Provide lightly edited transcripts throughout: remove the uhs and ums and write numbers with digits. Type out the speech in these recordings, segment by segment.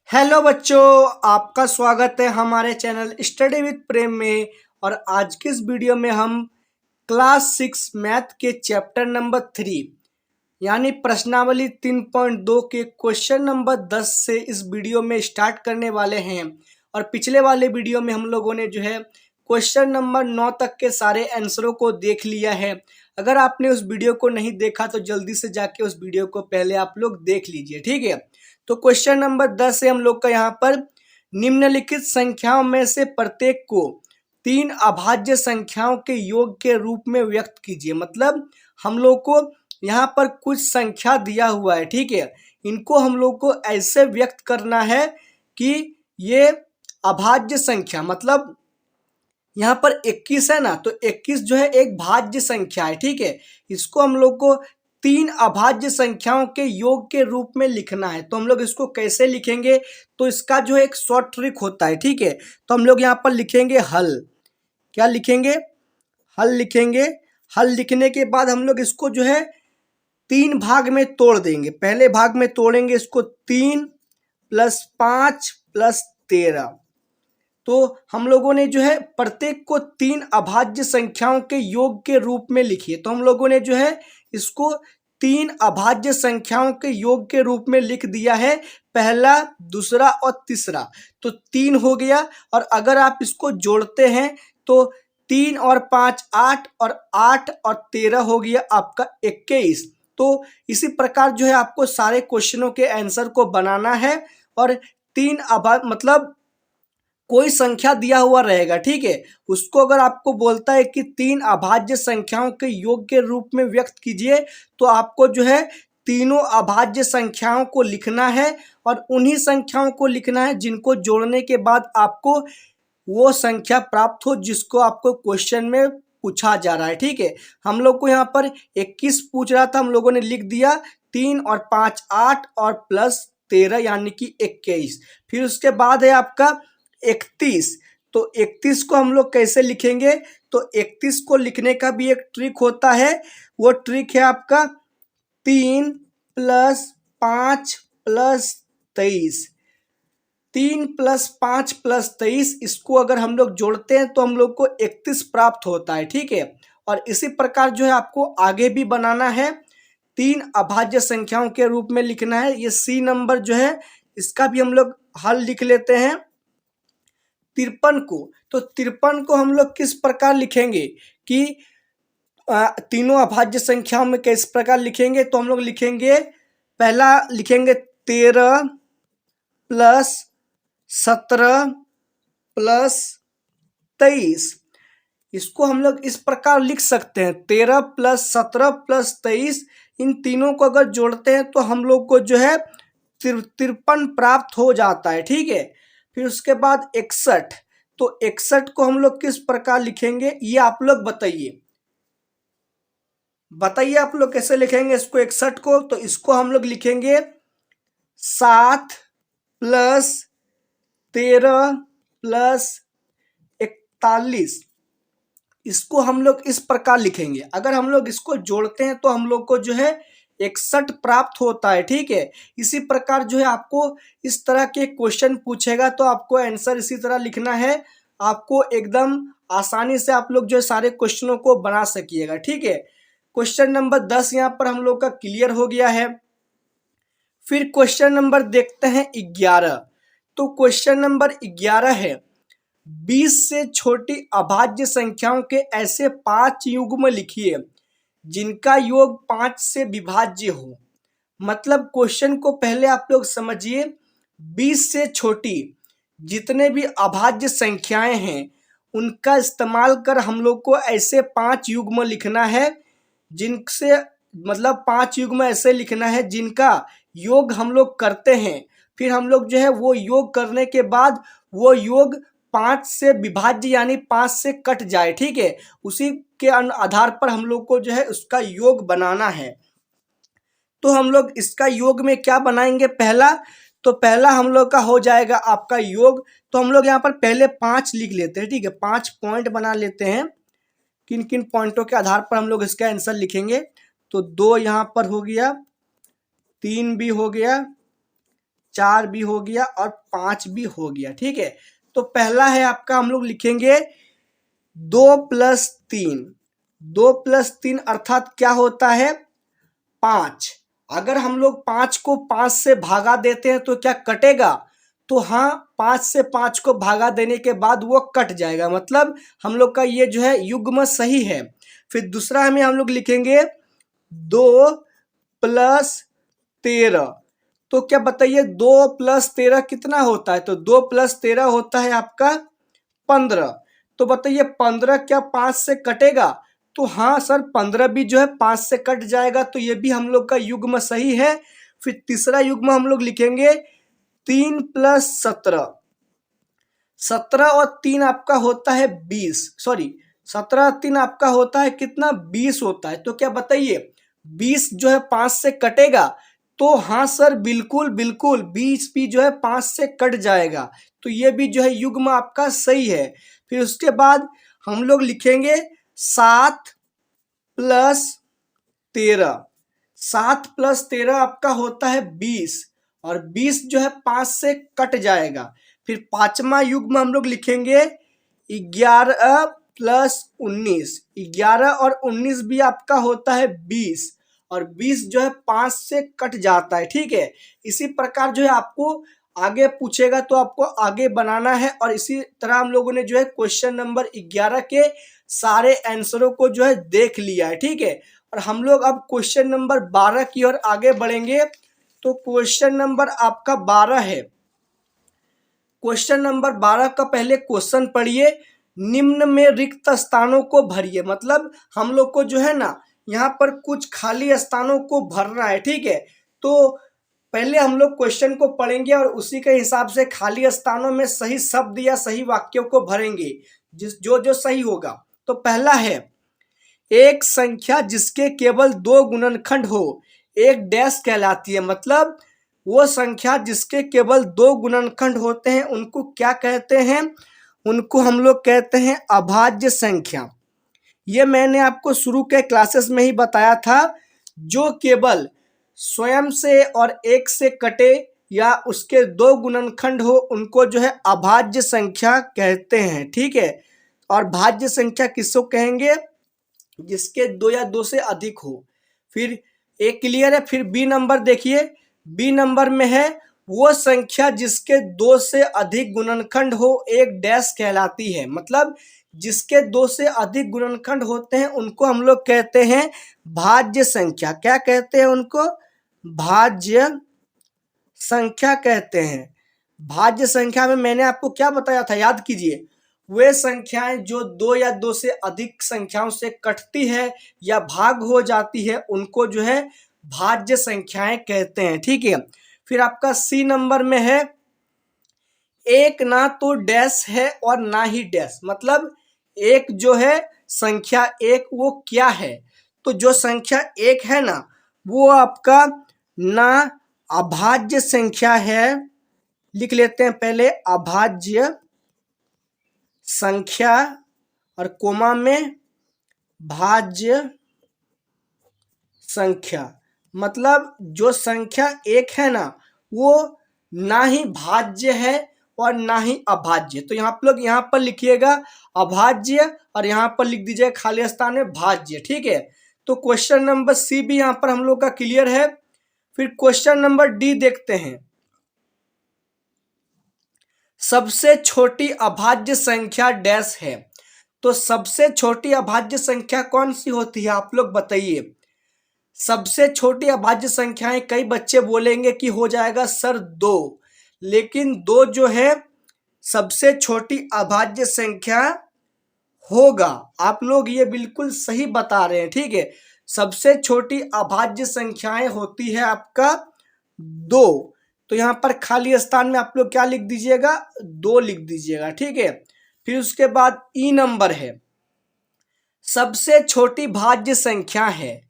Hello बच्चों, आपका स्वागत है हमारे चैनल स्टडी विद प्रेम में। और आज की इस वीडियो में हम क्लास 6 मैथ के चैप्टर नंबर 3 यानी प्रश्नावली 3.2 के क्वेश्चन नंबर 10 से इस वीडियो में स्टार्ट करने वाले हैं। और पिछले वाले वीडियो में हम लोगों ने जो है क्वेश्चन नंबर 9 तक के सारे आंसरों को देख लिया है। अगर आपने उस वीडियो को नहीं देखा तो जल्दी से जाके उस वीडियो को पहले आप लोग देख लीजिए, ठीक है। तो क्वेश्चन नंबर 10 है हम लोग का यहाँ पर, निम्नलिखित संख्याओं में से प्रत्येक को 3 अभाज्य संख्याओं के योग के रूप में व्यक्त कीजिए। मतलब हम लोग को यहाँ पर कुछ संख्या दिया हुआ है, ठीक है। इनको हम लोग को ऐसे व्यक्त करना है कि ये अभाज्य संख्या, मतलब यहाँ पर 21 है ना, तो 21 जो है एक भाज्य संख्या है, ठीक है। इसको हम लोग को 3 अभाज्य संख्याओं के योग के रूप में लिखना है। तो हम लोग इसको कैसे लिखेंगे, तो इसका जो है एक शॉर्ट ट्रिक होता है, ठीक है। तो हम लोग यहाँ पर लिखेंगे हल। क्या लिखेंगे? हल लिखेंगे। हल लिखने के बाद हम लोग इसको जो है 3 भाग में तोड़ देंगे। पहले भाग में तोड़ेंगे इसको 3 + 5 + 13। तो हम लोगों ने जो है प्रत्येक को 3 अभाज्य संख्याओं के योग के रूप में लिखी है। तो हम लोगों ने जो है इसको 3 अभाज्य संख्याओं के योग के रूप में लिख दिया है, पहला, दूसरा और तीसरा। तो 3 हो गया। और अगर आप इसको जोड़ते हैं तो 3 और 5 8 और 8 और 13 हो गया आपका 21। तो इसी प्रकार जो है आपको सारे क्वेश्चनों के आंसर को बनाना है। और 3 मतलब कोई संख्या दिया हुआ रहेगा, ठीक है। उसको अगर आपको बोलता है कि 3 अभाज्य संख्याओं के योग के रूप में व्यक्त कीजिए, तो आपको जो है तीनों अभाज्य संख्याओं को लिखना है। और उन्हीं संख्याओं को लिखना है जिनको जोड़ने के बाद आपको वो संख्या प्राप्त हो जिसको आपको क्वेश्चन में पूछा जा रहा है, ठीक है। हम लोग को यहाँ पर 21 पूछ रहा था, हम लोगों ने लिख दिया 3 और 5 8 और प्लस 13 यानी कि 21। फिर उसके बाद है आपका 31। तो 31 को हम लोग कैसे लिखेंगे, तो 31 को लिखने का भी एक ट्रिक होता है। वो ट्रिक है आपका 3 + 5 + 23। 3 + 5 + 23, इसको अगर हम लोग जोड़ते हैं तो हम लोग को 31 प्राप्त होता है, ठीक है। और इसी प्रकार जो है आपको आगे भी बनाना है, 3 अभाज्य संख्याओं के रूप में लिखना है। ये सी नंबर जो है इसका भी हम लोग हल लिख लेते हैं 53 को। तो 53 को हम लोग किस प्रकार लिखेंगे कि तीनों अभाज्य संख्याओं में किस प्रकार लिखेंगे, तो हम लोग लिखेंगे, पहला लिखेंगे 13 + 17 + 23। इसको हम लोग इस प्रकार लिख सकते हैं, 13 + 17 + 23। इन तीनों को अगर जोड़ते हैं तो हम लोग को जो है 53 प्राप्त हो जाता है, ठीक है। फिर उसके बाद 61। तो 61 को हम लोग किस प्रकार लिखेंगे, ये आप लोग बताइए। बताइए आप लोग कैसे लिखेंगे इसको 61 को। तो इसको हम लोग लिखेंगे 7 + 13 + 41। इसको हम लोग इस प्रकार लिखेंगे। अगर हम लोग इसको जोड़ते हैं तो हम लोग को जो है 61 प्राप्त होता है, ठीक है। इसी प्रकार जो है आपको इस तरह के क्वेश्चन पूछेगा तो आपको आंसर इसी तरह लिखना है। आपको एकदम आसानी से आप लोग जो है सारे क्वेश्चनों को बना सकिएगा, ठीक है। क्वेश्चन नंबर 10 यहाँ पर हम लोग का क्लियर हो गया है। फिर क्वेश्चन नंबर देखते हैं 11। तो क्वेश्चन नंबर 11 है, 20 से छोटी अभाज्य संख्याओं के ऐसे 5 युग्म लिखिए जिनका योग 5 से विभाज्य हो। मतलब क्वेश्चन को पहले आप लोग समझिए, 20 से छोटी जितने भी अभाज्य संख्याएं हैं उनका इस्तेमाल कर हम लोग को ऐसे 5 युग्म लिखना है जिनसे, मतलब 5 युग्म ऐसे लिखना है जिनका योग हम लोग करते हैं। फिर हम लोग जो है वो योग करने के बाद वो योग 5 से विभाज्य यानी 5 से कट जाए, ठीक है। उसी के आधार पर हम लोग को जो है उसका योग बनाना है। तो हम लोग इसका योग में क्या बनाएंगे, पहला, तो पहला हम लोग का हो जाएगा आपका योग। तो हम लोग यहाँ पर पहले 5 लिख लेते हैं, ठीक है। 5 पॉइंट बना लेते हैं, किन किन पॉइंटों के आधार पर हम लोग इसका आंसर लिखेंगे। तो 2 यहाँ पर हो गया, 3 भी हो गया, 4 भी हो गया और 5 भी हो गया। ठीक है, तो पहला है आपका, हम लोग लिखेंगे 2+3। 2+3 अर्थात क्या होता है 5। अगर हम लोग 5 को 5 से भागा देते हैं तो क्या कटेगा, तो हाँ 5 से 5 को भागा देने के बाद वो कट जाएगा, मतलब हम लोग का ये जो है युग्म सही है। फिर दूसरा हमें हम लोग लिखेंगे 2+13। तो क्या बताइए 2+13 कितना होता है, तो 2+13 होता है आपका 15। तो बताइए 15 क्या 5 से कटेगा, तो हाँ सर 15 भी जो है 5 से कट जाएगा, तो ये भी हम लोग का युग्म सही है। फिर तीसरा युग्म हम लोग लिखेंगे 3+17। 17 और 3 आपका होता है 20, सॉरी 17 और 3 आपका होता है कितना 20 होता है। तो क्या बताइए 20 जो है 5 से कटेगा, तो हाँ सर बिल्कुल बिल्कुल 20 भी जो है 5 से कट जाएगा, तो ये भी जो है युग्म आपका सही है। फिर उसके बाद हम लोग लिखेंगे 7+13। 7+13 आपका होता है 20 और 20 जो है 5 से कट जाएगा। फिर पांचवा युग्म हम लोग लिखेंगे 11+19। 11 और 19 भी आपका होता है 20 और 20 जो है 5 से कट जाता है। ठीक है, इसी प्रकार जो है आपको आगे पूछेगा तो आपको आगे बनाना है, और इसी तरह हम लोगों ने जो है क्वेश्चन नंबर 11 के सारे आंसरों को जो है देख लिया है। ठीक है, और हम लोग अब क्वेश्चन नंबर 12 की ओर आगे बढ़ेंगे। तो क्वेश्चन नंबर आपका 12 है। क्वेश्चन नंबर 12 का पहले क्वेश्चन पढ़िए, निम्न में रिक्त स्थानों को भरिए। मतलब हम लोग को जो है ना यहाँ पर कुछ खाली स्थानों को भरना है। ठीक है, तो पहले हम लोग क्वेश्चन को पढ़ेंगे और उसी के हिसाब से खाली स्थानों में सही शब्द या सही वाक्यों को भरेंगे, जो जो सही होगा। तो पहला है, एक संख्या जिसके केवल 2 गुणनखंड हो एक डैश कहलाती है। मतलब वो संख्या जिसके केवल 2 गुणनखंड होते हैं उनको क्या कहते हैं, उनको हम लोग कहते हैं अभाज्य संख्या। ये मैंने आपको शुरू के क्लासेस में ही बताया था, जो केवल स्वयं से और एक से कटे या उसके 2 गुणनखंड हो उनको जो है अभाज्य संख्या कहते हैं। ठीक है, और भाज्य संख्या किसको कहेंगे, जिसके 2 या 2 से अधिक हो। फिर एक क्लियर है। फिर बी नंबर देखिए, बी नंबर में है, वो संख्या जिसके 2 से अधिक गुणनखंड हो एक डैश कहलाती है। मतलब जिसके 2 से अधिक गुणनखंड होते हैं उनको हम लोग कहते हैं भाज्य संख्या। क्या कहते हैं उनको, भाज्य संख्या कहते हैं। भाज्य संख्या में मैंने आपको क्या बताया था, याद कीजिए, वे संख्याएं जो 2 या 2 से अधिक संख्याओं से कटती है या भाग हो जाती है उनको जो है भाज्य संख्याएं कहते हैं। ठीक है, फिर आपका सी नंबर में है, एक ना तो डैश है और ना ही डैश। मतलब एक जो है संख्या एक वो क्या है, तो जो संख्या एक है ना वो आपका ना अभाज्य संख्या है। लिख लेते हैं पहले अभाज्य संख्या और कोमा में भाज्य संख्या। मतलब जो संख्या एक है ना वो ना ही भाज्य है और ना ही अभाज्य। तो यहाँ पर लोग यहाँ पर लिखिएगा अभाज्य और यहाँ पर लिख दीजिए खाली स्थान में भाज्य। ठीक है, तो क्वेश्चन नंबर सी भी यहाँ पर हम लोग का क्लियर है। फिर क्वेश्चन नंबर डी देखते हैं, सबसे छोटी अभाज्य संख्या डैश है। तो सबसे छोटी अभाज्य संख्या कौन सी होती है, आप लोग बताइए। सबसे छोटी अभाज्य संख्याएं कई बच्चे बोलेंगे कि हो जाएगा सर 2, लेकिन 2 जो है सबसे छोटी अभाज्य संख्या होगा। आप लोग ये बिल्कुल सही बता रहे हैं। ठीक है, सबसे छोटी अभाज्य संख्याएं होती है आपका 2। तो यहाँ पर खाली स्थान में आप लोग क्या लिख दीजिएगा, 2 लिख दीजिएगा। ठीक है, फिर उसके बाद ई नंबर है, सबसे छोटी भाज्य संख्या है।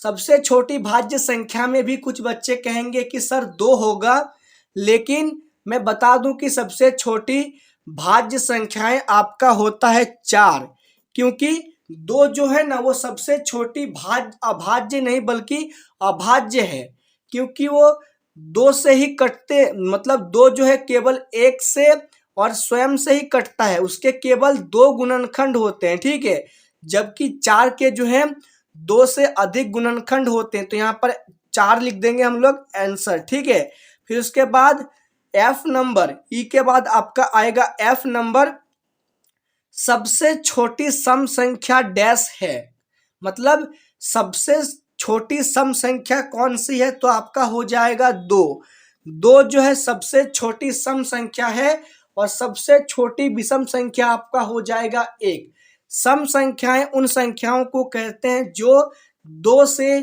सबसे छोटी भाज्य संख्या में भी कुछ बच्चे कहेंगे कि सर 2 होगा, लेकिन मैं बता दूं कि सबसे छोटी भाज्य संख्याएं आपका होता है 4, क्योंकि 2 जो है ना वो सबसे छोटी अभाज्य नहीं बल्कि अभाज्य है, क्योंकि वो दो से ही कटते, मतलब दो जो है केवल एक से और स्वयं से ही कटता है, उसके केवल दो गुणनखंड होते हैं, ठीक है। जबकि चार के जो है दो से अधिक गुणनखंड होते हैं, तो यहाँ पर चार लिख देंगे हम लोग आंसर, ठीक है। फिर उसके बाद एफ नंबर, ई के बाद आपका आएगा एफ नंबर, सबसे छोटी सम संख्या डैश है, मतलब सबसे छोटी सम संख्या कौन सी है, तो आपका हो जाएगा दो। दो जो है सबसे छोटी सम संख्या है और सबसे छोटी विषम संख्या आपका हो जाएगा एक। सम संख्याएं उन संख्याओं को कहते हैं जो दो से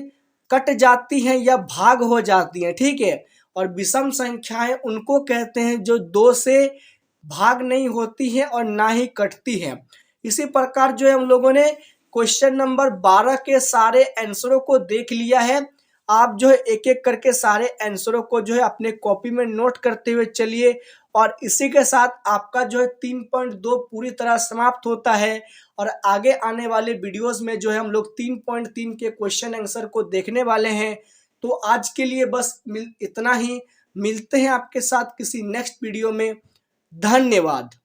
कट जाती हैं या भाग हो जाती हैं, ठीक है। और विषम संख्याएं उनको कहते हैं जो दो से भाग नहीं होती है और ना ही कटती है। इसी प्रकार जो है हम लोगों ने क्वेश्चन नंबर 12 के सारे आंसरों को देख लिया है। आप जो है एक एक करके सारे आंसरों को जो है अपने कॉपी में नोट करते हुए चलिए, और इसी के साथ आपका जो है 3.2 पूरी तरह समाप्त होता है। और आगे आने वाले वीडियोस में जो है हम लोग 3.3 के क्वेश्चन आंसर को देखने वाले हैं। तो आज के लिए बस इतना ही, मिलते हैं आपके साथ किसी नेक्स्ट वीडियो में। धन्यवाद।